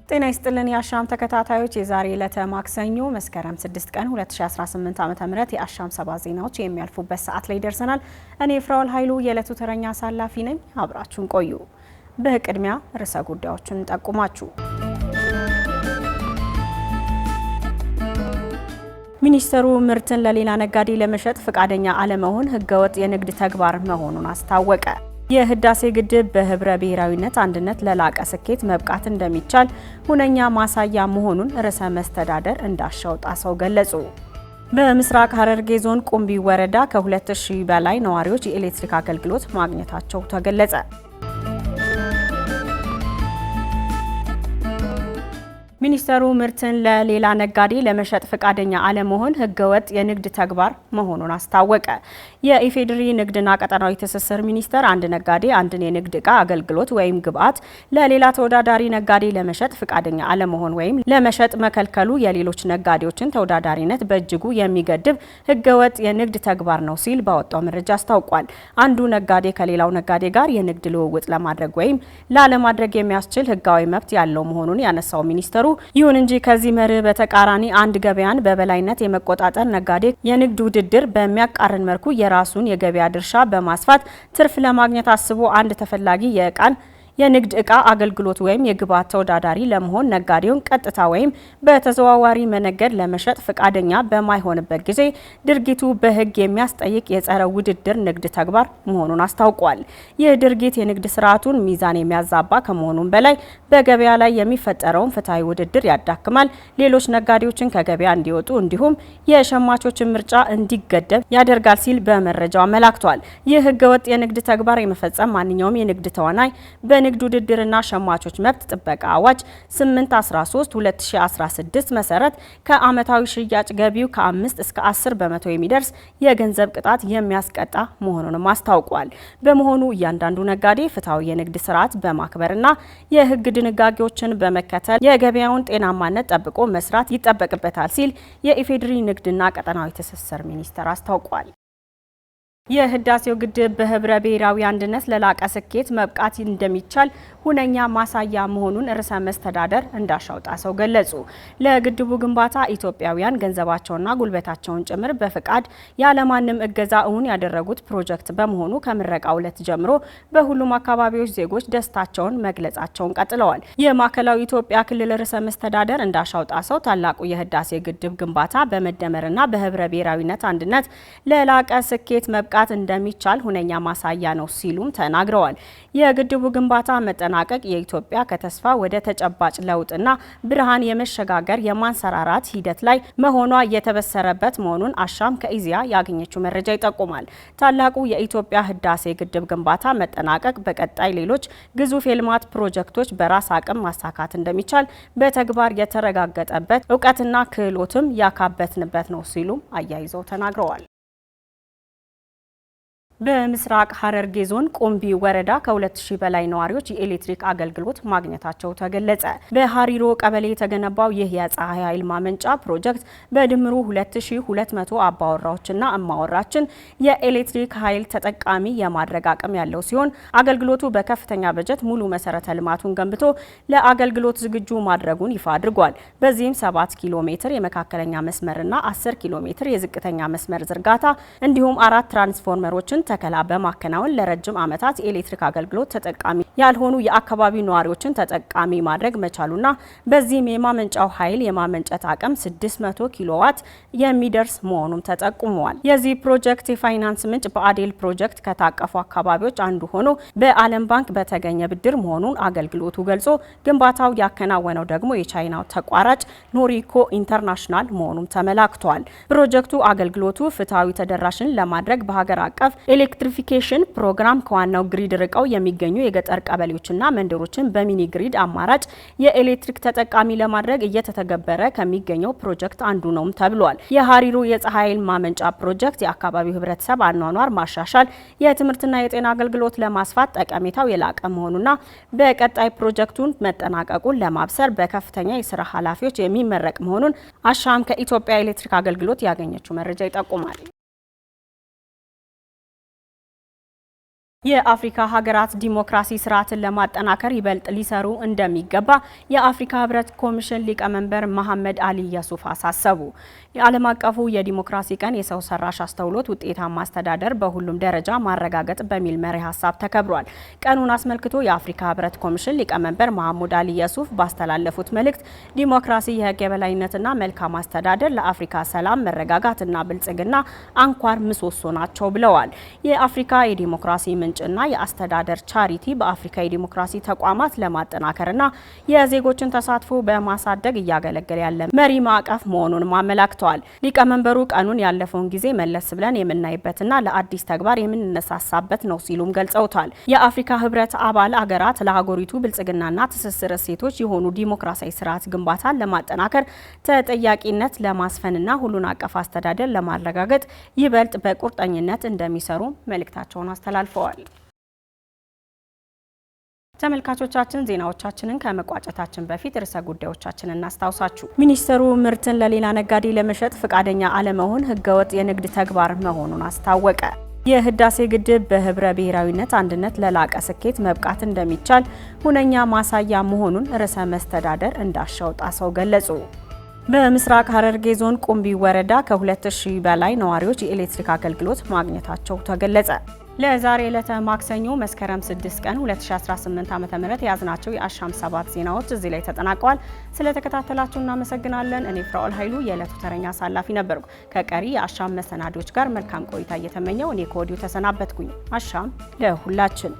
ጤና ይስጥልን የአሻም ተከታታዮች የዛሬ ዕለተ ማክሰኞ መስከረም 6 ቀን 2018 ዓ.ም የአሻም 7 ዜናዎች የሚያልፉበት ሰዓት ላይ ደርሰናል። እኔ ፍራውል ኃይሉ የዕለቱ ተረኛ አሳላፊ ነኝ። አብራችሁን ቆዩ። በቅድሚያ ርዕሰ ጉዳዮችን ጠቁማችሁ ሚኒስተሩ ምርትን ለሌላ ነጋዴ ለመሸጥ ፈቃደኛ አለመሆን ህገወጥ የንግድ ተግባር መሆኑን አስታወቀ። የህዳሴ ግድብ በህብረ ብሔራዊነት አንድነት ለላቀ ስኬት መብቃት እንደሚቻል ሁነኛ ማሳያ መሆኑን ርዕሰ መስተዳደር እንዳሻው ጣሰው ገለጹ። በምስራቅ ሐረርጌ ዞን ቁምቢ ወረዳ ከ2000 በላይ ነዋሪዎች የኤሌክትሪክ አገልግሎት ማግኘታቸው ተገለጸ። ሚኒስተሩ ምርትን ለሌላ ነጋዴ ለመሸጥ ፈቃደኛ አለመሆን ህገወጥ የንግድ ተግባር መሆኑን አስታወቀ። የኢፌዴሪ ንግድና ቀጠናዊ ትስስር ሚኒስቴር አንድ ነጋዴ አንድን የንግድ ዕቃ አገልግሎት ወይም ግብዓት ለሌላ ተወዳዳሪ ነጋዴ ለመሸጥ ፈቃደኛ አለመሆን ወይም ለመሸጥ መከልከሉ የሌሎች ነጋዴዎችን ተወዳዳሪነት በእጅጉ የሚገድብ ህገወጥ የንግድ ተግባር ነው ሲል ባወጣው መረጃ አስታውቋል። አንዱ ነጋዴ ከሌላው ነጋዴ ጋር የንግድ ልውውጥ ለማድረግ ወይም ላለማድረግ የሚያስችል ህጋዊ መብት ያለው መሆኑን ያነሳው ሚኒስተሩ ይሁን እንጂ ከዚህ መርህ በተቃራኒ አንድ ገበያን በበላይነት የመቆጣጠር ነጋዴ የንግድ ውድድር በሚያቃርን መልኩ የራሱን የገበያ ድርሻ በማስፋት ትርፍ ለማግኘት አስቦ አንድ ተፈላጊ የንግድ ዕቃ አገልግሎት ወይም የግብዓት ተወዳዳሪ ለመሆን ነጋዴውን ቀጥታ ወይም በተዘዋዋሪ መነገድ ለመሸጥ ፈቃደኛ በማይሆንበት ጊዜ ድርጊቱ በሕግ የሚያስጠይቅ የጸረ ውድድር ንግድ ተግባር መሆኑን አስታውቋል። ይህ ድርጊት የንግድ ስርዓቱን ሚዛን የሚያዛባ ከመሆኑም በላይ በገበያ ላይ የሚፈጠረውን ፍትሐዊ ውድድር ያዳክማል፣ ሌሎች ነጋዴዎችን ከገበያ እንዲወጡ እንዲሁም የሸማቾችን ምርጫ እንዲገደብ ያደርጋል ሲል በመረጃው አመላክቷል። ይህ ህገወጥ የንግድ ተግባር የመፈጸም ማንኛውም የንግድ ተዋናይ ንግድ ውድድርና ሸማቾች መብት ጥበቃ አዋጅ 813/2016 መሰረት ከዓመታዊ ሽያጭ ገቢው ከ5 እስከ 10 በመቶ የሚደርስ የገንዘብ ቅጣት የሚያስቀጣ መሆኑንም አስታውቋል። በመሆኑ እያንዳንዱ ነጋዴ ፍትሐዊ የንግድ ስርዓት በማክበርና የህግ ድንጋጌዎችን በመከተል የገበያውን ጤናማነት ጠብቆ መስራት ይጠበቅበታል ሲል የኢፌዴሪ ንግድና ቀጠናዊ ትስስር ሚኒስቴር አስታውቋል። የህዳሴው ግድብ በህብረ ብሔራዊ አንድነት ለላቀ ስኬት መብቃት እንደሚቻል ሁነኛ ማሳያ መሆኑን ርዕሰ መስተዳደር እንዳሻው ጣሰው ገለጹ። ለግድቡ ግንባታ ኢትዮጵያውያን ገንዘባቸውና ጉልበታቸውን ጭምር በፍቃድ ያለማንም እገዛ እውን ያደረጉት ፕሮጀክት በመሆኑ ከምረቃው ዕለት ጀምሮ በሁሉም አካባቢዎች ዜጎች ደስታቸውን መግለጻቸውን ቀጥለዋል። የማዕከላዊ ኢትዮጵያ ክልል ርዕሰ መስተዳደር እንዳሻው ጣሰው ታላቁ የህዳሴ ግድብ ግንባታ በመደመርና በህብረ ብሔራዊነት አንድነት ለላቀ ስኬት መብቃት እንደሚቻል ሁነኛ ማሳያ ነው ሲሉም ተናግረዋል። የግድቡ ግንባታ መጠናቀቅ የኢትዮጵያ ከተስፋ ወደ ተጨባጭ ለውጥና ብርሃን የመሸጋገር የማንሰራራት ሂደት ላይ መሆኗ የተበሰረበት መሆኑን አሻም ከኢዜአ ያገኘችው መረጃ ይጠቁማል። ታላቁ የኢትዮጵያ ህዳሴ ግድብ ግንባታ መጠናቀቅ በቀጣይ ሌሎች ግዙፍ የልማት ፕሮጀክቶች በራስ አቅም ማሳካት እንደሚቻል በተግባር የተረጋገጠበት እውቀትና ክህሎትም ያካበትንበት ነው ሲሉም አያይዘው ተናግረዋል። በምስራቅ ሐረርጌ ዞን ቁምቢ ወረዳ ከ2000 በላይ ነዋሪዎች የኤሌክትሪክ አገልግሎት ማግኘታቸው ተገለጸ። በሃሪሮ ቀበሌ የተገነባው ይህ የፀሐይ ኃይል ማመንጫ ፕሮጀክት በድምሩ 2200 አባወራዎችና እማወራችን የኤሌክትሪክ ኃይል ተጠቃሚ የማድረግ አቅም ያለው ሲሆን አገልግሎቱ በከፍተኛ በጀት ሙሉ መሰረተ ልማቱን ገንብቶ ለአገልግሎት ዝግጁ ማድረጉን ይፋ አድርጓል። በዚህም 7 ኪሎ ሜትር የመካከለኛ መስመርና 10 ኪሎ ሜትር የዝቅተኛ መስመር ዝርጋታ እንዲሁም 4 ትራንስፎርመሮችን ተከላ በማከናወን ለረጅም ዓመታት የኤሌክትሪክ አገልግሎት ተጠቃሚ ያልሆኑ የአካባቢው ነዋሪዎችን ተጠቃሚ ማድረግ መቻሉና በዚህም የማመንጫው ኃይል የማመንጨት አቅም 600 ኪሎዋት የሚደርስ መሆኑም ተጠቁመዋል። የዚህ ፕሮጀክት የፋይናንስ ምንጭ በአዴል ፕሮጀክት ከታቀፉ አካባቢዎች አንዱ ሆኖ በዓለም ባንክ በተገኘ ብድር መሆኑን አገልግሎቱ ገልጾ ግንባታው ያከናወነው ደግሞ የቻይናው ተቋራጭ ኖሪኮ ኢንተርናሽናል መሆኑም ተመላክቷል። ፕሮጀክቱ አገልግሎቱ ፍትሐዊ ተደራሽን ለማድረግ በሀገር አቀፍ ኤሌክትሪፊኬሽን ፕሮግራም ከዋናው ግሪድ ርቀው የሚገኙ የገጠር ቀበሌዎችና መንደሮችን በሚኒ ግሪድ አማራጭ የኤሌክትሪክ ተጠቃሚ ለማድረግ እየተተገበረ ከሚገኘው ፕሮጀክት አንዱ ነው ተብሏል። የሃሪሮ የፀሐይ ኃይል ማመንጫ ፕሮጀክት የአካባቢው ህብረተሰብ አኗኗር ማሻሻል፣ የትምህርትና የጤና አገልግሎት ለማስፋት ጠቀሜታው የላቀ መሆኑና በቀጣይ ፕሮጀክቱን መጠናቀቁን ለማብሰር በከፍተኛ የስራ ኃላፊዎች የሚመረቅ መሆኑን አሻም ከኢትዮጵያ ኤሌክትሪክ አገልግሎት ያገኘችው መረጃ ይጠቁማል። የአፍሪካ ሀገራት ዲሞክራሲ ስርዓትን ለማጠናከር ይበልጥ ሊሰሩ እንደሚገባ የአፍሪካ ህብረት ኮሚሽን ሊቀመንበር መሐመድ አሊ የሱፍ አሳሰቡ። የዓለም አቀፉ የዲሞክራሲ ቀን የሰው ሰራሽ አስተውሎት ውጤታማ አስተዳደር በሁሉም ደረጃ ማረጋገጥ በሚል መሪ ሀሳብ ተከብሯል። ቀኑን አስመልክቶ የአፍሪካ ህብረት ኮሚሽን ሊቀመንበር መሐመድ አሊ የሱፍ ባስተላለፉት መልእክት ዲሞክራሲ፣ የህግ የበላይነትና መልካም አስተዳደር ለአፍሪካ ሰላም፣ መረጋጋትና ብልጽግና አንኳር ምሰሶ ናቸው ብለዋል። የአፍሪካ የዲሞክራሲ ምንጭና የአስተዳደር ቻሪቲ በአፍሪካ የዲሞክራሲ ተቋማት ለማጠናከርና የዜጎችን ተሳትፎ በማሳደግ እያገለገለ ያለ መሪ ማዕቀፍ መሆኑን አመላክተዋል። ሊቀመንበሩ ቀኑን ያለፈውን ጊዜ መለስ ብለን የምናይበትና ለአዲስ ተግባር የምንነሳሳበት ነው ሲሉም ገልጸውታል። የአፍሪካ ህብረት አባል አገራት ለሀገሪቱ ብልጽግናና ትስስር እሴቶች የሆኑ ዲሞክራሲያዊ ስርዓት ግንባታን ለማጠናከር፣ ተጠያቂነት ለማስፈንና ሁሉን አቀፍ አስተዳደር ለማረጋገጥ ይበልጥ በቁርጠኝነት እንደሚሰሩ መልእክታቸውን አስተላልፈዋል። ተመልካቾቻችን ዜናዎቻችንን ከመቋጨታችን በፊት ርዕሰ ጉዳዮቻችንን እናስታውሳችሁ። ሚኒስትሩ ምርትን ለሌላ ነጋዴ ለመሸጥ ፈቃደኛ አለመሆን ህገወጥ የንግድ ተግባር መሆኑን አስታወቀ። የህዳሴ ግድብ በህብረ ብሔራዊነት አንድነት ለላቀ ስኬት መብቃት እንደሚቻል ሁነኛ ማሳያ መሆኑን ርዕሰ መስተዳደር እንዳሻው ጣሰው ገለጹ። በምስራቅ ሐረርጌ ዞን ቁምቢ ወረዳ ከ2000 በላይ ነዋሪዎች የኤሌክትሪክ አገልግሎት ማግኘታቸው ተገለጸ። ለዛሬ ዕለተ ማክሰኞ መስከረም 6 ቀን 2018 ዓ.ም የያዝናቸው የአሻም 7 ዜናዎች እዚህ ላይ ተጠናቀዋል። ስለተከታተላችሁ እናመሰግናለን። እኔ ፍራኦል ኃይሉ የዕለቱ ተረኛ አሳላፊ ነበርኩ። ከቀሪ የአሻም መሰናዶች ጋር መልካም ቆይታ እየተመኘው እኔ ከወዲሁ ተሰናበትኩኝ። አሻም ለሁላችን!